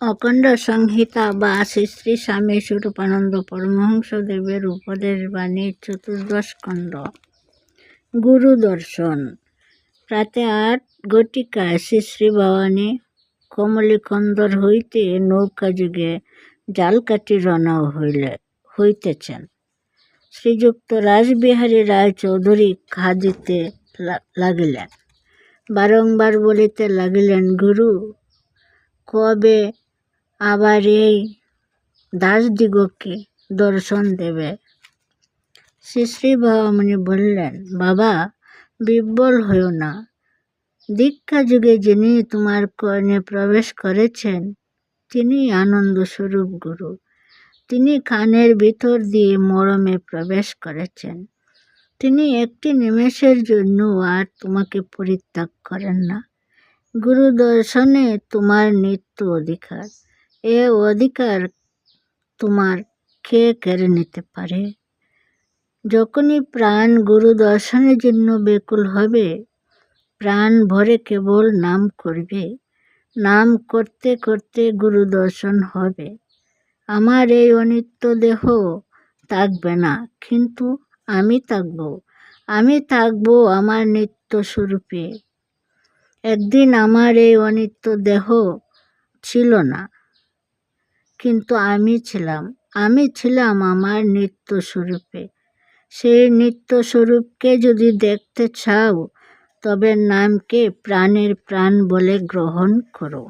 অখণ্ড সংহিতা বা শ্রী শ্রী স্বামী স্বরূপানন্দ পরমহংসদেবের উপদেশ বাণী 14 খণ্ড। গুরু দর্শন। প্রাতে 8 ঘটিকায় শ্রী শ্রী ভবানী কমলিকন্দর হইতে নৌকা যুগে জালকাঠি রওনা হইতেছেন। শ্রীযুক্ত রাসবিহারী রায় চৌধুরী খা দিতে লাগিলেন। বারংবার বলিতে লাগিলেন, গুরু, কবে আবার এই দাসদিগকে দর্শন দেবে? শ্রী শ্রী ভবানী বললেন, বাবা, বিহ্বল হইও না। দীক্ষা যুগে যিনি তোমার কর্ণে প্রবেশ করেছেন তিনি আনন্দ স্বরূপ গুরু। তিনি কানের ভিতর দিয়ে মরমে প্রবেশ করেছেন। তিনি একটি নিমেষের জন্য আর তোমাকে পরিত্যাগ করেন না। গুরু দর্শনে তোমার নিত্য অধিকার। এ অধিকার তোমার কে কেড়ে নিতে পারে? যখনই প্রাণ গুরু দর্শনের জন্য ব্যাকুল হবে, প্রাণ ভরে কেবল নাম করবে। নাম করতে করতে গুরু দর্শন হবে। আমার এই অনিত্য দেহ থাকবে না, কিন্তু আমি থাকব। আমি থাকব আমার নিত্য স্বরূপে। একদিন আমার এই অনিত্য দেহ ছিল না, কিন্তু আমি ছিলাম আমার নিত্য স্বরূপে। সেই নিত্য স্বরূপকে যদি দেখতে চাও, তবে নামকে প্রাণের প্রাণ বলে গ্রহণ করো।